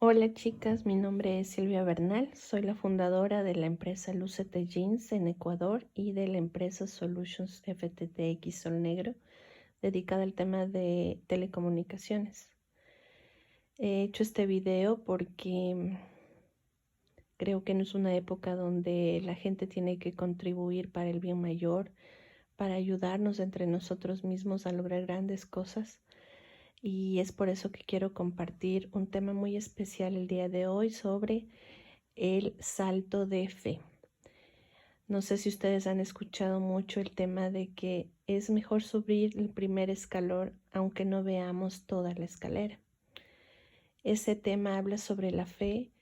Hola chicas, mi nombre es Silvia Bernal, soy la fundadora de la empresa Lucete Jeans en Ecuador y de la empresa Solutions FTTX Sol Negro, dedicada al tema de telecomunicaciones. He hecho este video porque creo que no es una época donde la gente tiene que contribuir para el bien mayor, para ayudarnos entre nosotros mismos a lograr grandes cosas. Y es por eso que quiero compartir un tema muy especial el día de hoy sobre el salto de fe. No sé si ustedes han escuchado mucho el tema de que es mejor subir el primer escalón aunque no veamos toda la escalera. Ese tema habla sobre la fe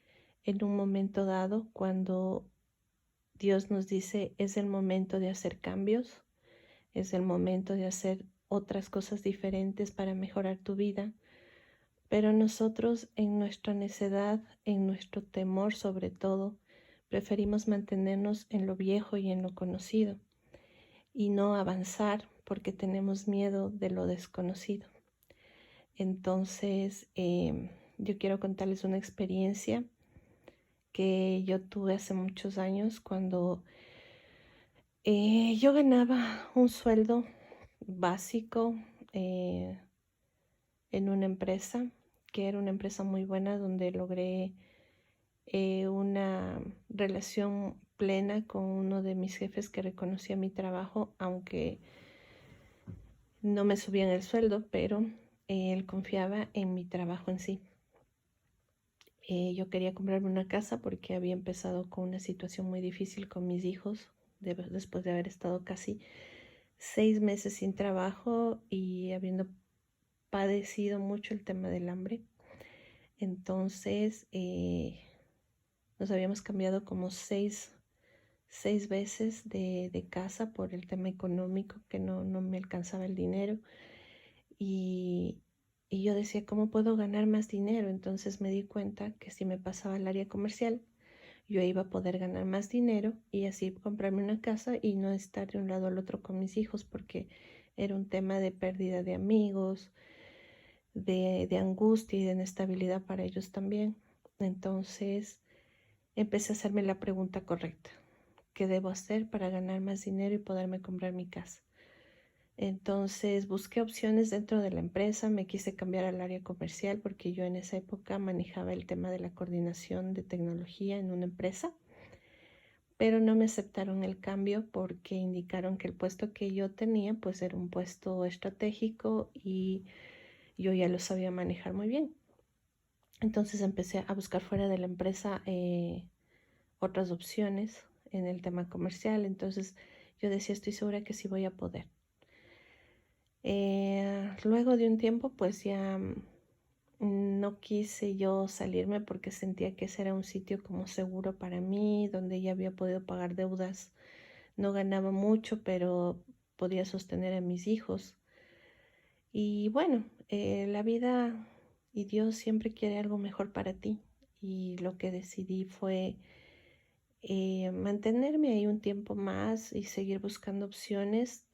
en un momento dado cuando Dios nos dice es el momento de hacer cambios, es el momento de hacer otras cosas diferentes para mejorar tu vida. Pero nosotros en nuestra necedad, en nuestro temor sobre todo, preferimos mantenernos en lo viejo y en lo conocido y no avanzar porque tenemos miedo de lo desconocido. Entonces, yo quiero contarles una experiencia que yo tuve hace muchos años cuando yo ganaba un sueldo básico en una empresa, que era una empresa muy buena donde logré una relación plena con uno de mis jefes que reconocía mi trabajo, aunque no me subían el sueldo, pero él confiaba en mi trabajo en sí. Yo quería comprarme una casa porque había empezado con una situación muy difícil con mis hijos, después de haber estado casi 6 meses sin trabajo y habiendo padecido mucho el tema del hambre. Entonces, nos habíamos cambiado como seis veces de casa por el tema económico, que no me alcanzaba el dinero. Y, y yo decía, ¿cómo puedo ganar más dinero? Entonces me di cuenta que si me pasaba al área comercial, yo iba a poder ganar más dinero y así comprarme una casa y no estar de un lado al otro con mis hijos, porque era un tema de pérdida de amigos, de angustia y de inestabilidad para ellos también. Entonces empecé a hacerme la pregunta correcta: ¿qué debo hacer para ganar más dinero y poderme comprar mi casa? Entonces busqué opciones dentro de la empresa, me quise cambiar al área comercial porque yo en esa época manejaba el tema de la coordinación de tecnología en una empresa, pero no me aceptaron el cambio porque indicaron que el puesto que yo tenía pues era un puesto estratégico y yo ya lo sabía manejar muy bien. Entonces empecé a buscar fuera de la empresa otras opciones en el tema comercial. Entonces yo decía, estoy segura que sí voy a poder. Luego de un tiempo, pues ya no quise yo salirme porque sentía que ese era un sitio como seguro para mí, donde ya había podido pagar deudas. No ganaba mucho, pero podía sostener a mis hijos. Y bueno, la vida y Dios siempre quiere algo mejor para ti. Y lo que decidí fue mantenerme ahí un tiempo más y seguir buscando opciones.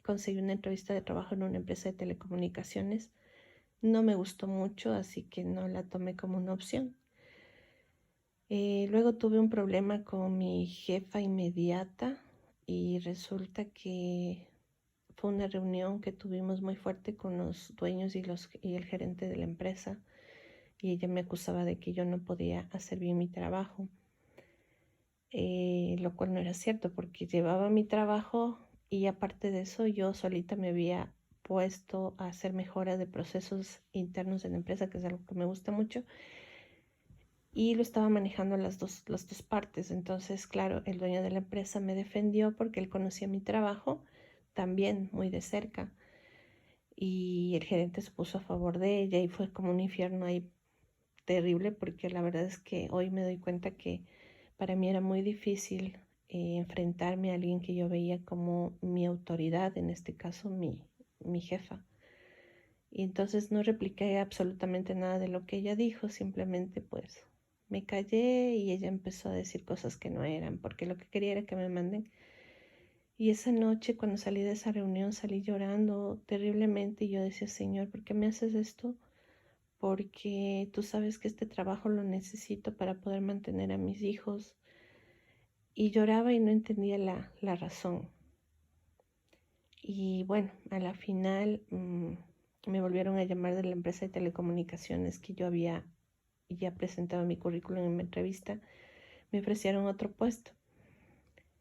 Conseguí una entrevista de trabajo en una empresa de telecomunicaciones. No me gustó mucho, así que no la tomé como una opción. Luego tuve un problema con mi jefa inmediata y resulta que fue una reunión que tuvimos muy fuerte con los dueños y el gerente de la empresa, y ella me acusaba de que yo no podía hacer bien mi trabajo. Lo cual no era cierto porque llevaba mi trabajo y aparte de eso yo solita me había puesto a hacer mejoras de procesos internos de la empresa, que es algo que me gusta mucho, y lo estaba manejando las dos partes. Entonces, claro, el dueño de la empresa me defendió porque él conocía mi trabajo también muy de cerca y el gerente se puso a favor de ella y fue como un infierno ahí terrible, porque la verdad es que hoy me doy cuenta que para mí era muy difícil enfrentarme a alguien que yo veía como mi autoridad, en este caso mi jefa. Y entonces no repliqué absolutamente nada de lo que ella dijo, simplemente pues me callé y ella empezó a decir cosas que no eran, porque lo que quería era que me manden. Y esa noche cuando salí de esa reunión salí llorando terriblemente y yo decía, Señor, ¿por qué me haces esto? porque tú sabes que este trabajo lo necesito para poder mantener a mis hijos. Y lloraba y no entendía la razón. Y bueno, a la final me volvieron a llamar de la empresa de telecomunicaciones que yo había ya presentado mi currículum en mi entrevista. Me ofrecieron otro puesto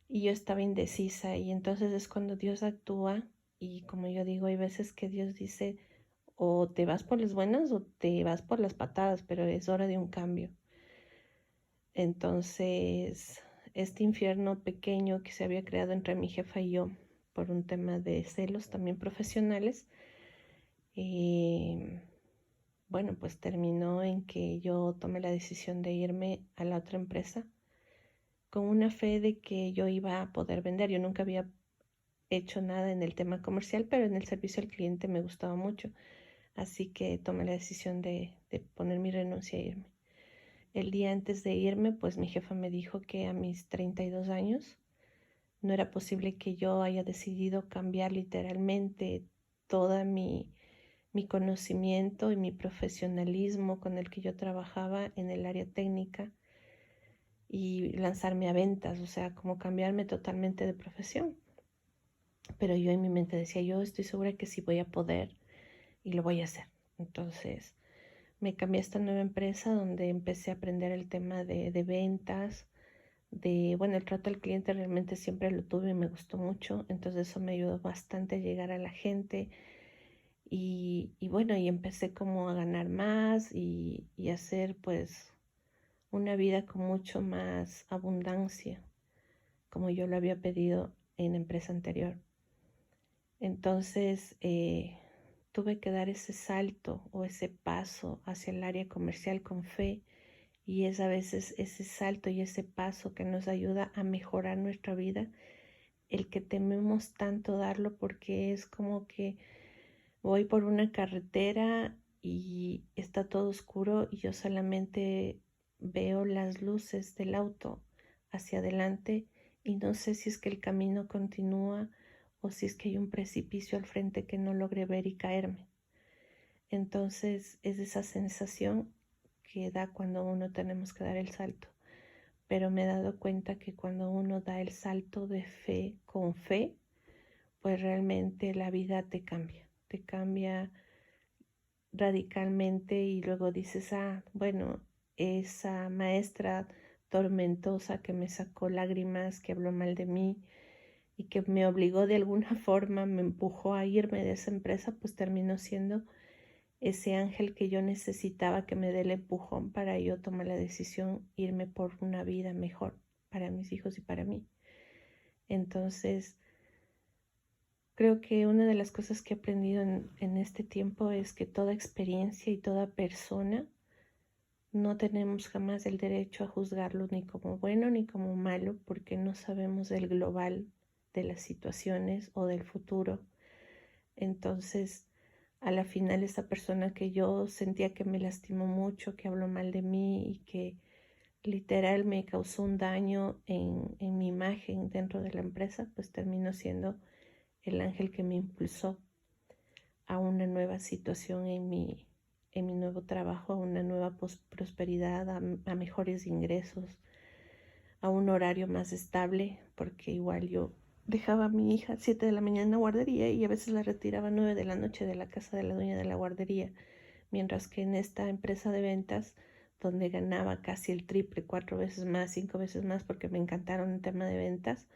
y yo estaba indecisa, y entonces es cuando Dios actúa. Y como yo digo, hay veces que Dios dice, o te vas por las buenas o te vas por las patadas, pero es hora de un cambio. Entonces, este infierno pequeño que se había creado entre mi jefa y yo por un tema de celos también profesionales, eh, bueno, pues terminó en que yo tomé la decisión de irme a la otra empresa con una fe de que yo iba a poder vender. Yo nunca había hecho nada en el tema comercial, pero en el servicio al cliente me gustaba mucho. Así que tomé la decisión de poner mi renuncia e irme. El día antes de irme, pues mi jefa me dijo que a mis 32 años no era posible que yo haya decidido cambiar literalmente toda mi conocimiento y mi profesionalismo con el que yo trabajaba en el área técnica y lanzarme a ventas, o sea, como cambiarme totalmente de profesión. Pero yo en mi mente decía, yo estoy segura que sí voy a poder y lo voy a hacer. Entonces me cambié a esta nueva empresa donde empecé a aprender el tema de ventas, bueno, el trato al cliente realmente siempre lo tuve y me gustó mucho. Entonces eso me ayudó bastante a llegar a la gente. Y bueno, y empecé como a ganar más y hacer pues una vida con mucho más abundancia, como yo lo había pedido en la empresa anterior. Entonces tuve que dar ese salto o ese paso hacia el área comercial con fe, y es a veces ese salto y ese paso que nos ayuda a mejorar nuestra vida, el que tememos tanto darlo, porque es como que voy por una carretera y está todo oscuro y yo solamente veo las luces del auto hacia adelante y no sé si es que el camino continúa o si es que hay un precipicio al frente que no logré ver y caerme. Entonces es esa sensación que da cuando uno tenemos que dar el salto. Pero me he dado cuenta que cuando uno da el salto de fe con fe, pues realmente la vida te cambia radicalmente, y luego dices, bueno, esa maestra tormentosa que me sacó lágrimas, que habló mal de mí y que me obligó de alguna forma, me empujó a irme de esa empresa, pues terminó siendo ese ángel que yo necesitaba, que me dé el empujón para yo tomar la decisión, irme por una vida mejor para mis hijos y para mí. Entonces, creo que una de las cosas que he aprendido en este tiempo es que toda experiencia y toda persona no tenemos jamás el derecho a juzgarlo ni como bueno ni como malo, porque no sabemos del global de las situaciones o del futuro. Entonces, a la final, esa persona que yo sentía que me lastimó mucho, que habló mal de mí y que literal me causó un daño en mi imagen dentro de la empresa, pues terminó siendo el ángel que me impulsó a una nueva situación en mi nuevo trabajo, a una nueva prosperidad, a mejores ingresos, a un horario más estable, porque igual yo dejaba a mi hija a 7 de la mañana en la guardería y a veces la retiraba a 9 de la noche de la casa de la dueña de la guardería, mientras que en esta empresa de ventas, donde ganaba casi el triple, 4 veces más, 5 veces más, porque me encantaron el tema de ventas,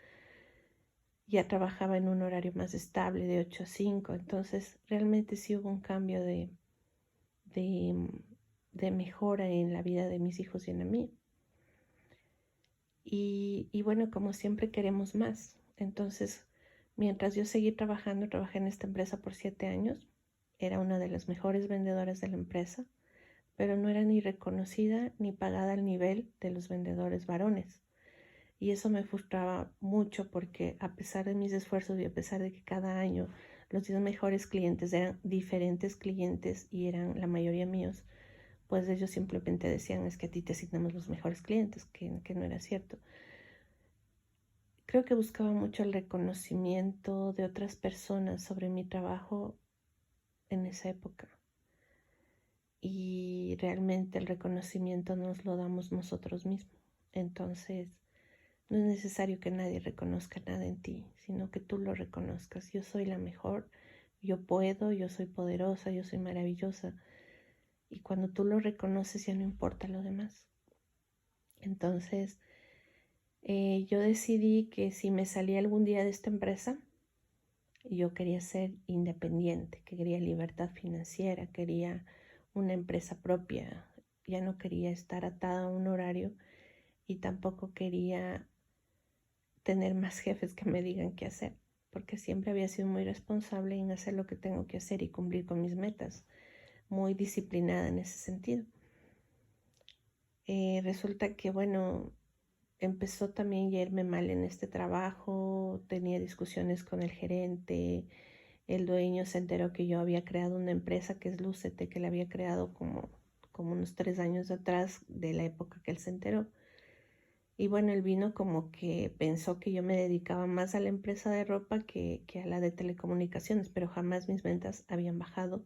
ya trabajaba en un horario más estable de 8 a 5. Entonces realmente sí hubo un cambio de, de mejora en la vida de mis hijos y en la mía. Y bueno, como siempre queremos más. Entonces, mientras yo seguí trabajando, trabajé en esta empresa por 7 años. Era una de las mejores vendedoras de la empresa, pero no era ni reconocida ni pagada al nivel de los vendedores varones. Y eso me frustraba mucho, porque a pesar de mis esfuerzos y a pesar de que cada año los 10 mejores clientes eran diferentes clientes y eran la mayoría míos, pues ellos simplemente decían, es que a ti te asignamos los mejores clientes, que no era cierto. Creo que buscaba mucho el reconocimiento de otras personas sobre mi trabajo en esa época. y realmente el reconocimiento nos lo damos nosotros mismos. Entonces, no es necesario que nadie reconozca nada en ti, sino que tú lo reconozcas. Yo soy la mejor, yo puedo, yo soy poderosa, yo soy maravillosa. Y cuando tú lo reconoces ya no importa lo demás. Entonces, yo decidí que si me salía algún día de esta empresa, yo quería ser independiente, quería libertad financiera, quería una empresa propia, ya no quería estar atada a un horario y tampoco quería tener más jefes que me digan qué hacer, porque siempre había sido muy responsable en hacer lo que tengo que hacer y cumplir con mis metas, muy disciplinada en ese sentido. Resulta que, bueno, empezó también a irme mal en este trabajo, tenía discusiones con el gerente, el dueño se enteró que yo había creado una empresa que es Lucete, que la había creado como unos 3 años atrás de la época que él se enteró. Y bueno, él vino como que pensó que yo me dedicaba más a la empresa de ropa que a la de telecomunicaciones, pero jamás mis ventas habían bajado,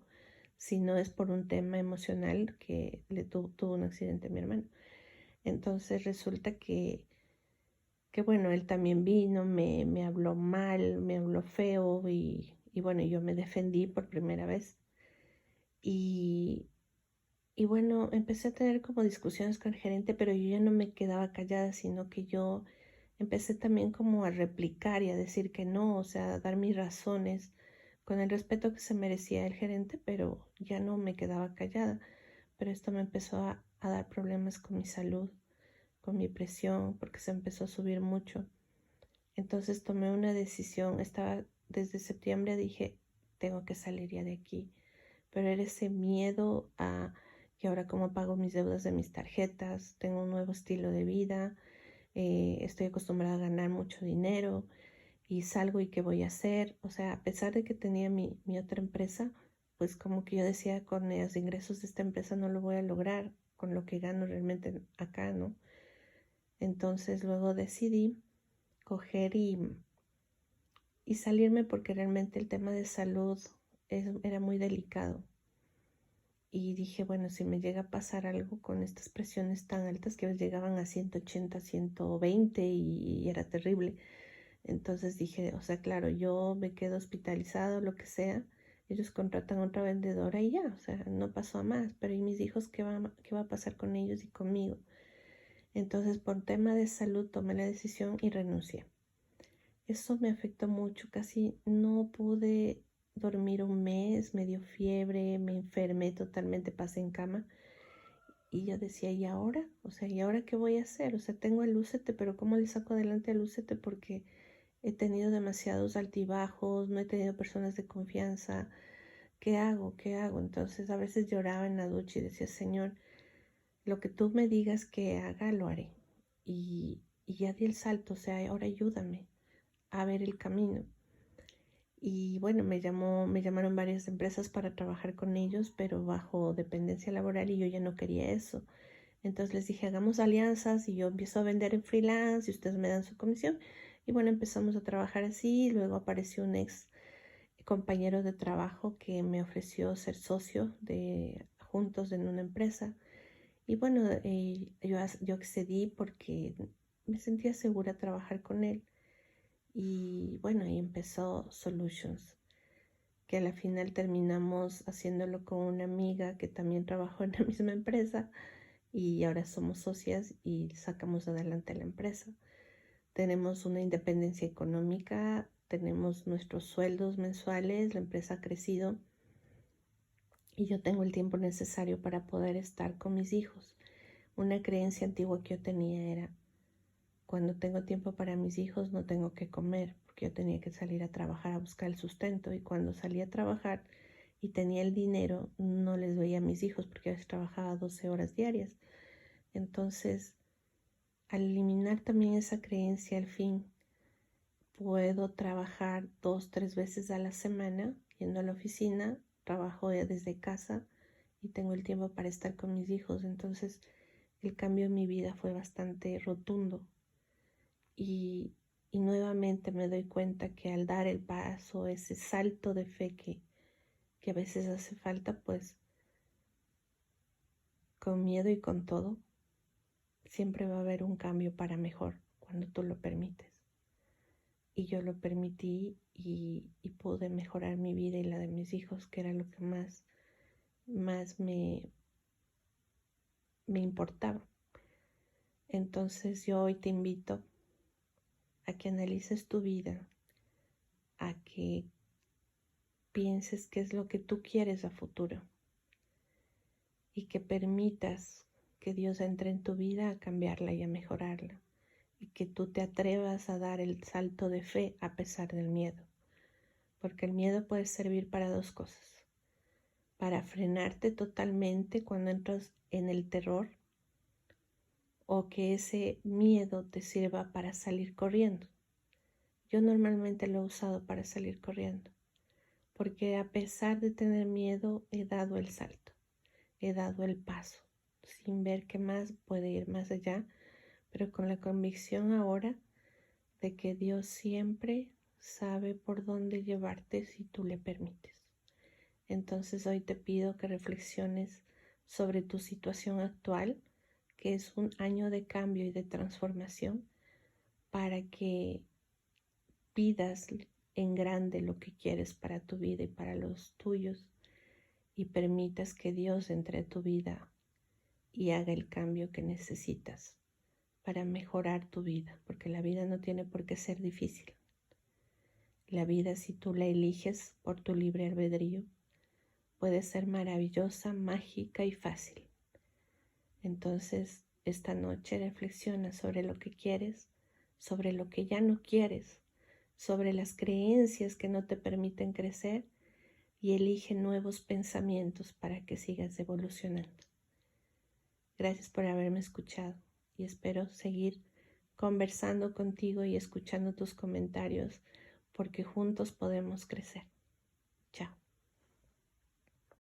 si no es por un tema emocional que tuvo un accidente a mi hermano. Entonces resulta que bueno, él también vino, me habló mal, me habló feo y bueno, yo me defendí por primera vez. Y, y bueno, empecé a tener como discusiones con el gerente, pero yo ya no me quedaba callada, sino que yo empecé también como a replicar y a decir que no, o sea, a dar mis razones con el respeto que se merecía el gerente, pero ya no me quedaba callada. Pero esto me empezó a dar problemas con mi salud, con mi presión, porque se empezó a subir mucho. Entonces tomé una decisión, estaba desde septiembre, dije, tengo que salir ya de aquí, pero era ese miedo a que ahora cómo pago mis deudas de mis tarjetas, tengo un nuevo estilo de vida, estoy acostumbrada a ganar mucho dinero y salgo y qué voy a hacer. O sea, a pesar de que tenía mi otra empresa, pues como que yo decía, con los ingresos de esta empresa no lo voy a lograr con lo que gano realmente acá, ¿no? Entonces luego decidí coger y salirme porque realmente el tema de salud era muy delicado. Y dije, bueno, si me llega a pasar algo con estas presiones tan altas que llegaban a 180, 120 y era terrible. Entonces dije, o sea, claro, yo me quedo hospitalizado, lo que sea, ellos contratan a otra vendedora y ya, o sea, no pasó a más, pero ¿y mis hijos qué va a pasar con ellos y conmigo? Entonces, por tema de salud, tomé la decisión y renuncié. Eso me afectó mucho, casi no pude dormir un mes, me dio fiebre, me enfermé totalmente, pasé en cama. Y yo decía, ¿y ahora? O sea, ¿y ahora qué voy a hacer? O sea, tengo el Lúcete, pero ¿cómo le saco adelante al Lúcete? Porque he tenido demasiados altibajos, no he tenido personas de confianza. ¿Qué hago? ¿Qué hago? Entonces a veces lloraba en la ducha y decía, Señor, lo que tú me digas que haga, lo haré. Y ya di el salto, o sea, ahora ayúdame a ver el camino. Y bueno, me llamaron varias empresas para trabajar con ellos, pero bajo dependencia laboral y yo ya no quería eso. Entonces les dije, hagamos alianzas y yo empiezo a vender en freelance y ustedes me dan su comisión. Y bueno, empezamos a trabajar así. Luego apareció un ex compañero de trabajo que me ofreció ser socio de juntos en una empresa. Y bueno, yo accedí porque me sentía segura trabajar con él. Y bueno, ahí empezó Solutions, que a la final terminamos haciéndolo con una amiga que también trabajó en la misma empresa y ahora somos socias y sacamos adelante la empresa. Tenemos una independencia económica, tenemos nuestros sueldos mensuales, la empresa ha crecido y yo tengo el tiempo necesario para poder estar con mis hijos. Una creencia antigua que yo tenía era, cuando tengo tiempo para mis hijos no tengo que comer, porque yo tenía que salir a trabajar a buscar el sustento y cuando salía a trabajar y tenía el dinero no les veía a mis hijos porque yo trabajaba 12 horas diarias. Entonces, al eliminar también esa creencia, al fin puedo trabajar 2, 3 veces a la semana yendo a la oficina, trabajo desde casa y tengo el tiempo para estar con mis hijos. Entonces, el cambio en mi vida fue bastante rotundo y, y nuevamente me doy cuenta que al dar el paso, ese salto de fe que a veces hace falta, pues con miedo y con todo, siempre va a haber un cambio para mejor cuando tú lo permites. Y yo lo permití y pude mejorar mi vida y la de mis hijos, que era lo que más me importaba. Entonces yo hoy te invito a que analices tu vida, a que pienses qué es lo que tú quieres a futuro y que permitas que Dios entre en tu vida a cambiarla y a mejorarla, y que tú te atrevas a dar el salto de fe a pesar del miedo, porque el miedo puede servir para dos cosas: para frenarte totalmente cuando entras en el terror, o que ese miedo te sirva para salir corriendo. Yo normalmente lo he usado para salir corriendo, porque a pesar de tener miedo he dado el salto, he dado el paso, sin ver qué más puede ir más allá, pero con la convicción ahora de que Dios siempre sabe por dónde llevarte si tú le permites. Entonces hoy te pido que reflexiones sobre tu situación actual, que es un año de cambio y de transformación, para que pidas en grande lo que quieres para tu vida y para los tuyos, y permitas que Dios entre a tu vida y haga el cambio que necesitas para mejorar tu vida, porque la vida no tiene por qué ser difícil. La vida, si tú la eliges por tu libre albedrío, puede ser maravillosa, mágica y fácil. Entonces, esta noche reflexiona sobre lo que quieres, sobre lo que ya no quieres, sobre las creencias que no te permiten crecer, y elige nuevos pensamientos para que sigas evolucionando. Gracias por haberme escuchado y espero seguir conversando contigo y escuchando tus comentarios, porque juntos podemos crecer. Chao.